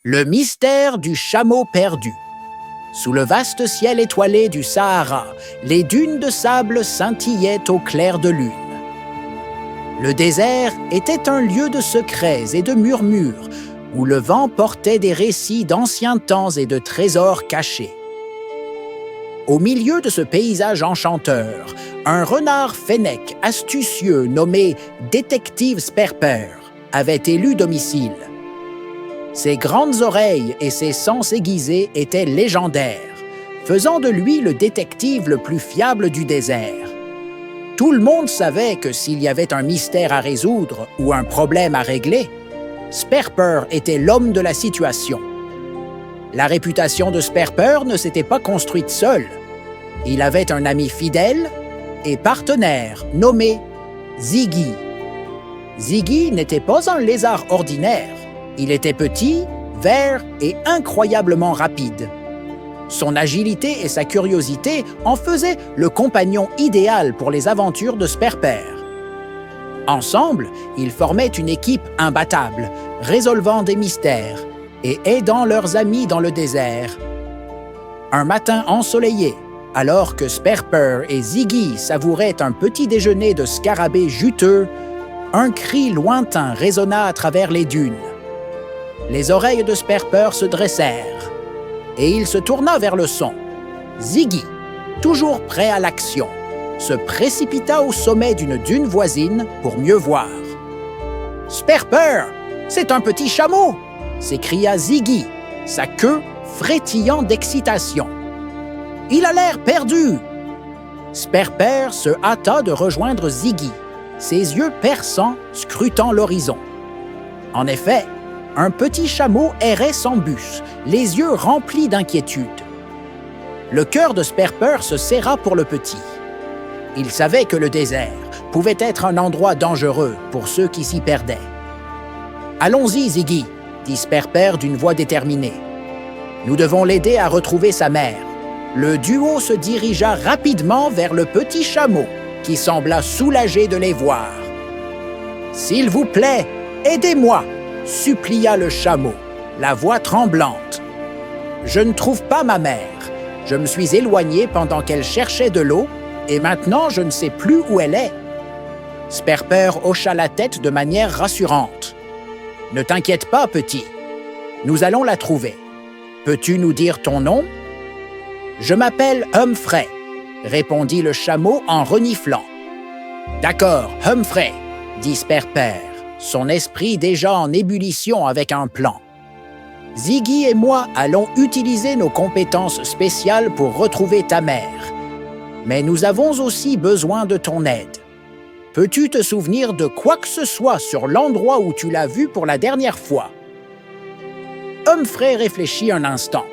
Le mystère du chameau perdu. Sous le vaste ciel étoilé du Sahara, les dunes de sable scintillaient au clair de lune. Le désert était un lieu de secrets et de murmures, où le vent portait des récits d'anciens temps et de trésors cachés. Au milieu de ce paysage enchanteur, un renard fennec astucieux nommé Détective Sperper avait élu domicile. Ses grandes oreilles et ses sens aiguisés étaient légendaires, faisant de lui le détective le plus fiable du désert. Tout le monde savait que s'il y avait un mystère à résoudre ou un problème à régler, Sperper était l'homme de la situation. La réputation de Sperper ne s'était pas construite seule. Il avait un ami fidèle et partenaire nommé Ziggy. Ziggy n'était pas un lézard ordinaire. Il était petit, vert et incroyablement rapide. Son agilité et sa curiosité en faisaient le compagnon idéal pour les aventures de Sperper. Ensemble, ils formaient une équipe imbattable, résolvant des mystères et aidant leurs amis dans le désert. Un matin ensoleillé, alors que Sperper et Ziggy savouraient un petit déjeuner de scarabée juteux, un cri lointain résonna à travers les dunes. Les oreilles de Sperper se dressèrent, et il se tourna vers le son. Ziggy, toujours prêt à l'action, se précipita au sommet d'une dune voisine pour mieux voir. « Sperper, c'est un petit chameau !» s'écria Ziggy, sa queue frétillant d'excitation. « Il a l'air perdu !» Sperper se hâta de rejoindre Ziggy, ses yeux perçants scrutant l'horizon. En effet, un petit chameau errait sans bus, les yeux remplis d'inquiétude. Le cœur de Sperper se serra pour le petit. Il savait que le désert pouvait être un endroit dangereux pour ceux qui s'y perdaient. « Allons-y, Ziggy !» dit Sperper d'une voix déterminée. « Nous devons l'aider à retrouver sa mère. » Le duo se dirigea rapidement vers le petit chameau, qui sembla soulagé de les voir. « S'il vous plaît, aidez-moi !» supplia le chameau, la voix tremblante. « Je ne trouve pas ma mère. Je me suis éloigné pendant qu'elle cherchait de l'eau, et maintenant je ne sais plus où elle est. » Sperper hocha la tête de manière rassurante. « Ne t'inquiète pas, petit. Nous allons la trouver. Peux-tu nous dire ton nom? »« Je m'appelle Humphrey, » répondit le chameau en reniflant. « D'accord, Humphrey, » dit Sperper, son esprit déjà en ébullition avec un plan. « Ziggy et moi allons utiliser nos compétences spéciales pour retrouver ta mère. Mais nous avons aussi besoin de ton aide. Peux-tu te souvenir de quoi que ce soit sur l'endroit où tu l'as vue pour la dernière fois? » Humphrey réfléchit un instant.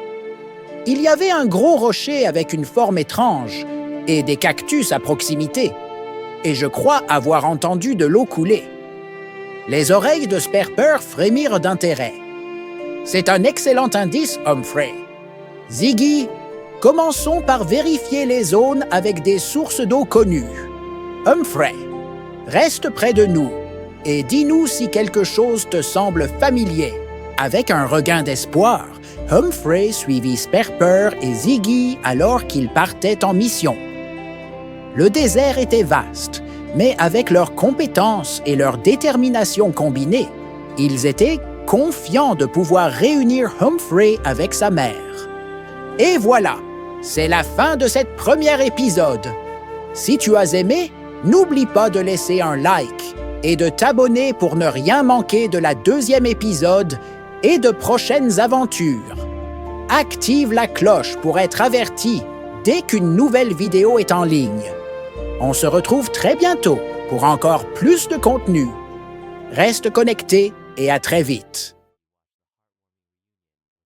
Il y avait un gros rocher avec une forme étrange et des cactus à proximité, et je crois avoir entendu de l'eau couler. Les oreilles de Sperper frémirent d'intérêt. « C'est un excellent indice, Humphrey. Ziggy, commençons par vérifier les zones avec des sources d'eau connues. Humphrey, reste près de nous et dis-nous si quelque chose te semble familier. » Avec un regain d'espoir, Humphrey suivit Sperper et Ziggy alors qu'ils partaient en mission. Le désert était vaste, mais avec leurs compétences et leur détermination combinées, ils étaient confiants de pouvoir réunir Humphrey avec sa mère. Et voilà, c'est la fin de cet premier épisode. Si tu as aimé, n'oublie pas de laisser un like et de t'abonner pour ne rien manquer de la deuxième épisode et de prochaines aventures. Active la cloche pour être averti dès qu'une nouvelle vidéo est en ligne. On se retrouve très bientôt pour encore plus de contenu. Reste connecté et à très vite.